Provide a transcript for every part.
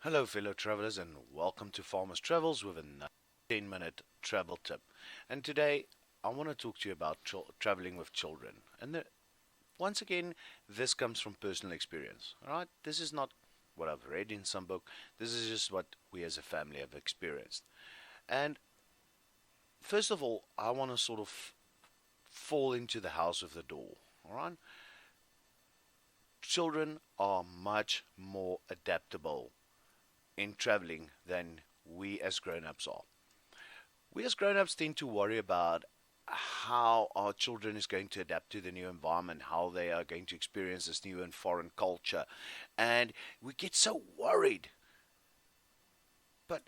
Hello, fellow travelers, and welcome to Farmers Travels with a 10-minute travel tip. And today, I want to talk to you about traveling with children. Once again, this comes from personal experience. All right, this is not what I've read in some book. This is just what we as a family have experienced. And first of all, I want to sort of fall into the house with the door. All right, children are much more adaptable in traveling than we as grown-ups are. We as grown-ups tend to worry about how our children is going to adapt to the new environment, how they are going to experience this new and foreign culture, and we get so worried. But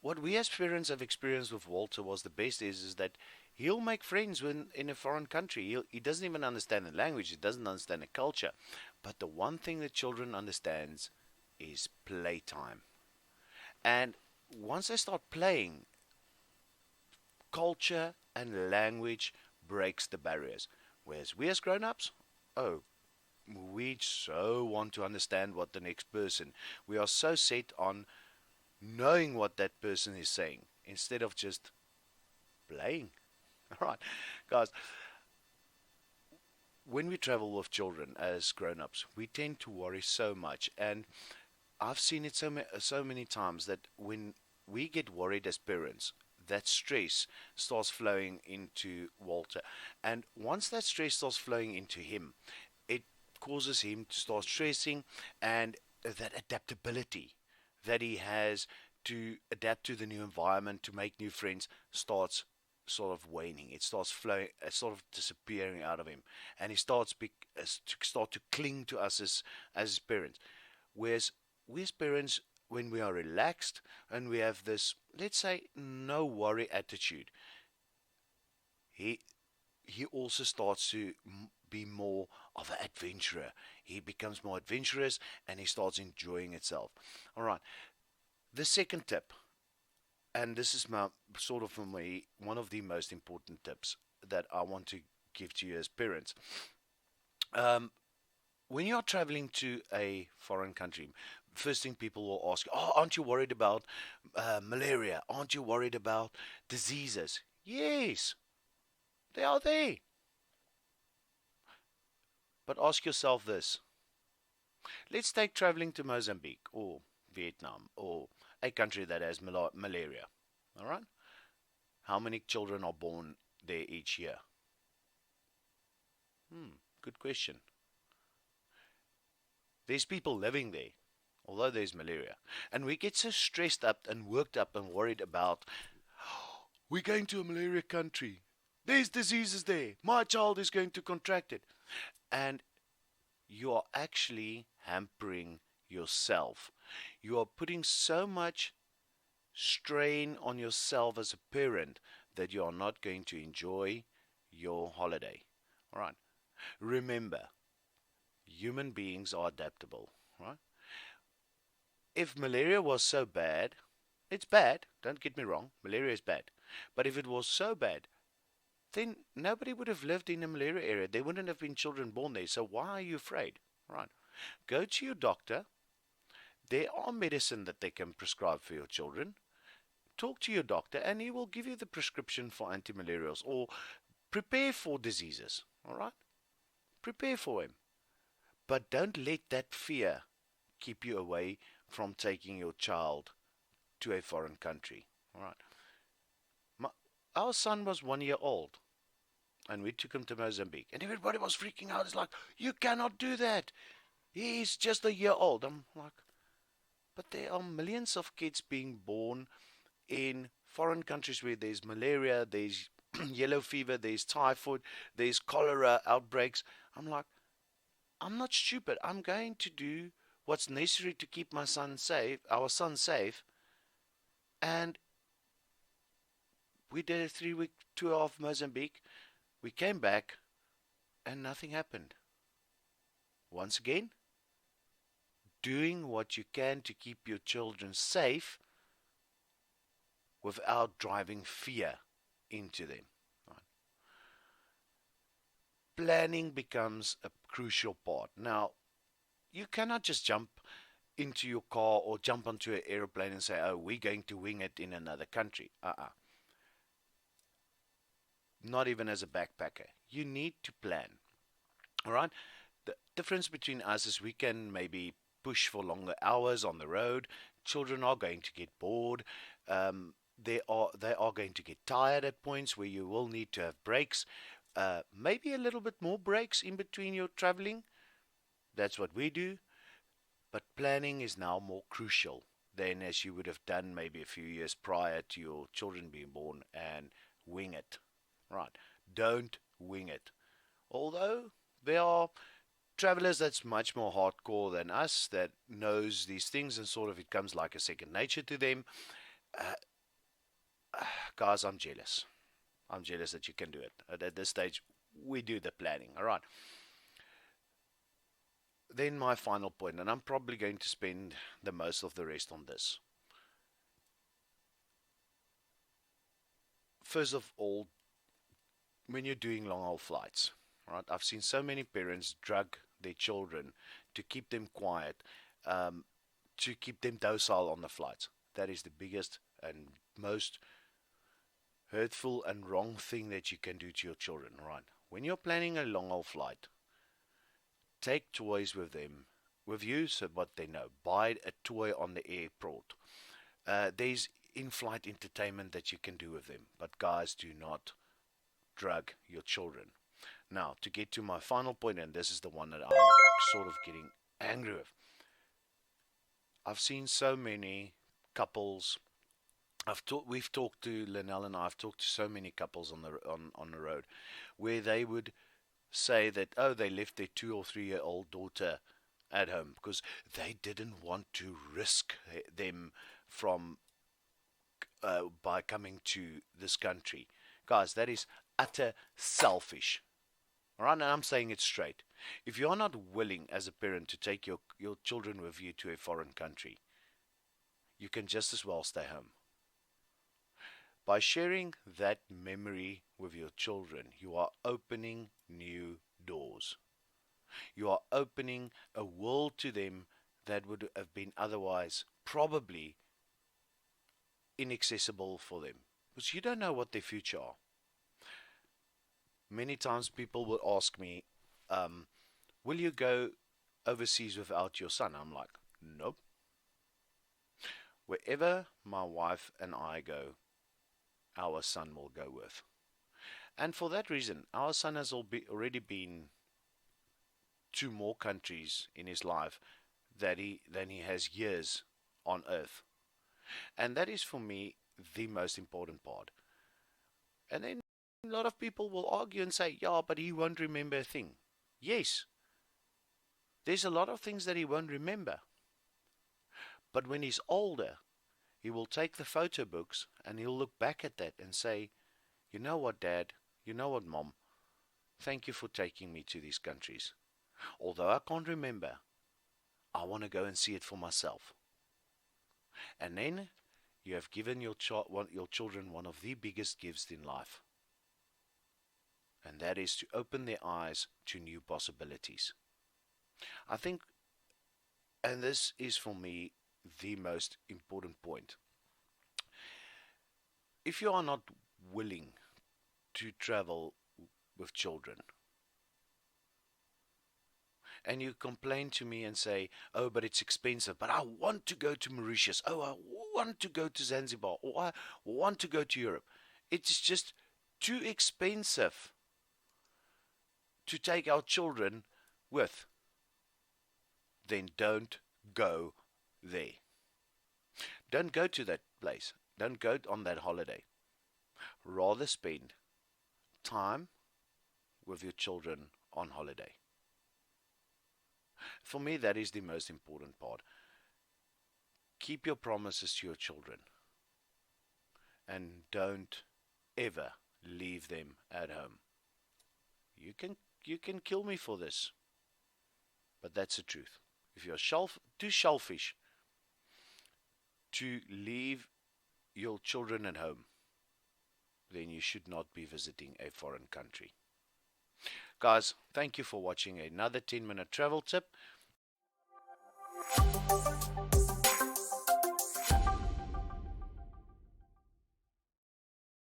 what we as parents have experienced with Walter was the best is that he'll make friends when in a foreign country. He doesn't even understand the language, he doesn't understand the culture, but the one thing that children understands is playtime. And once they start playing, culture and language breaks the barriers. Whereas we as grown-ups, oh, we so want to understand what the next person. We are so set on knowing what that person is saying instead of just playing. All right, guys. When we travel with children as grown-ups, we tend to worry so much, and I've seen it so many times that when we get worried as parents, that stress starts flowing into Walter. And once that stress starts flowing into him, it causes him to start stressing, and that adaptability that he has to adapt to the new environment, to make new friends, starts sort of waning. It starts flowing, sort of disappearing out of him, and he start to cling to us as his parents. Whereas we as parents, when we are relaxed and we have this, let's say, no worry attitude, he he also starts to be more of an adventurer. He becomes more adventurous and he starts enjoying itself. All right. The second tip, and this is my sort of for me one of the most important tips that I want to give to you as parents. Um, when you're traveling to a foreign country, first thing people will ask, "Oh, aren't you worried about malaria? Aren't you worried about diseases?" Yes, they are there. But ask yourself this. Let's take traveling to Mozambique or Vietnam or a country that has malaria. All right? How many children are born there each year? Good question. There's people living there, although there's malaria. And we get so stressed up and worked up and worried about, we're going to a malaria country. There's diseases there. My child is going to contract it. And you are actually hampering yourself. You are putting so much strain on yourself as a parent that you are not going to enjoy your holiday. All right. Remember, human beings are adaptable. Right? If malaria was so bad, it's bad. Don't get me wrong. Malaria is bad. But if it was so bad, then nobody would have lived in a malaria area. There wouldn't have been children born there. So why are you afraid? Right. Go to your doctor. There are medicine that they can prescribe for your children. Talk to your doctor and he will give you the prescription for antimalarials or prepare for diseases. All right? Prepare for him. But don't let that fear keep you away from taking your child to a foreign country. All right? My, our son was 1 year old and we took him to Mozambique and everybody was freaking out. It's like, you cannot do that. He's just a year old. I'm like, but there are millions of kids being born in foreign countries where there's malaria, there's yellow fever, there's typhoid, there's cholera outbreaks. I'm like, I'm not stupid. I'm going to do what's necessary to keep my son safe, our son safe. And we did a 3 week tour of Mozambique. We came back and nothing happened. Once again, doing what you can to keep your children safe without driving fear into them. Right? Planning becomes a crucial part. Now, you cannot just jump. into your car or jump onto an aeroplane and say, oh, we're going to wing it in another country. Not even as a backpacker. You need to plan. All right? The difference between us is we can maybe push for longer hours on the road. Children are going to get bored. They are going to get tired at points where you will need to have breaks. Maybe a little bit more breaks in between your traveling. That's what we do. But planning is now more crucial than as you would have done maybe a few years prior to your children being born, and wing it. Right. Don't wing it. Although there are travelers that's much more hardcore than us that knows these things and sort of it comes like a second nature to them. Uh, Guys, I'm jealous. I'm jealous that you can do it. At this stage, we do the planning. All right. Then my final point, and I'm probably going to spend the most of the rest on this. First of all, when you're doing long haul flights, right? I've seen so many parents drug their children to keep them quiet, um, to keep them docile on the flights. That is the biggest and most hurtful and wrong thing that you can do to your children, right? When you're planning a long haul flight, take toys with you so what they know. Buy a toy on the airport. There's in-flight entertainment that you can do with them, but guys, do not drug your children. Now, to get to my final point, and this is the one that I'm sort of getting angry with. I've seen so many couples. We've talked to Linnell and I've talked to so many couples on the road, where they would say that, oh, they left their 2 or 3 year old daughter at home because they didn't want to risk them from by coming to this country. Guys, that is utter selfish. All right, and I'm saying it straight. If you're not willing as a parent to take your children with you to a foreign country, you can just as well stay home. By sharing that memory with your children, you are opening new doors. You are opening a world to them that would have been otherwise probably inaccessible for them. Because you don't know what their future are. Many times people will ask me, will you go overseas without your son? I'm like, nope. Wherever my wife and I go, our son will go with. And for that reason, our son has already been to more countries in his life than he has years on earth. And that is for me the most important part. And then a lot of people will argue and say, yeah, but he won't remember a thing. Yes, there's a lot of things that he won't remember. But when he's older, he will take the photo books and he'll look back at that and say, you know what, Dad? You know what, Mom? Thank you for taking me to these countries. Although I can't remember, I want to go and see it for myself. And then you have given your children one of the biggest gifts in life. And that is to open their eyes to new possibilities. I think, and this is for me the most important point. If you are not willing to travel with children, and you complain to me and say, oh, but it's expensive, but I want to go to Mauritius, oh, I want to go to Zanzibar, or I want to go to Europe. It's just too expensive to take our children with. Then don't go there. Don't go to that place. Don't go on that holiday. Rather spend time with your children on holiday. For me, that is the most important part. Keep your promises to your children and don't ever leave them at home. You can kill me for this, but that's the truth. If you're too selfish to leave your children at home, then you should not be visiting a foreign country. Guys, thank you for watching another 10-minute travel tip.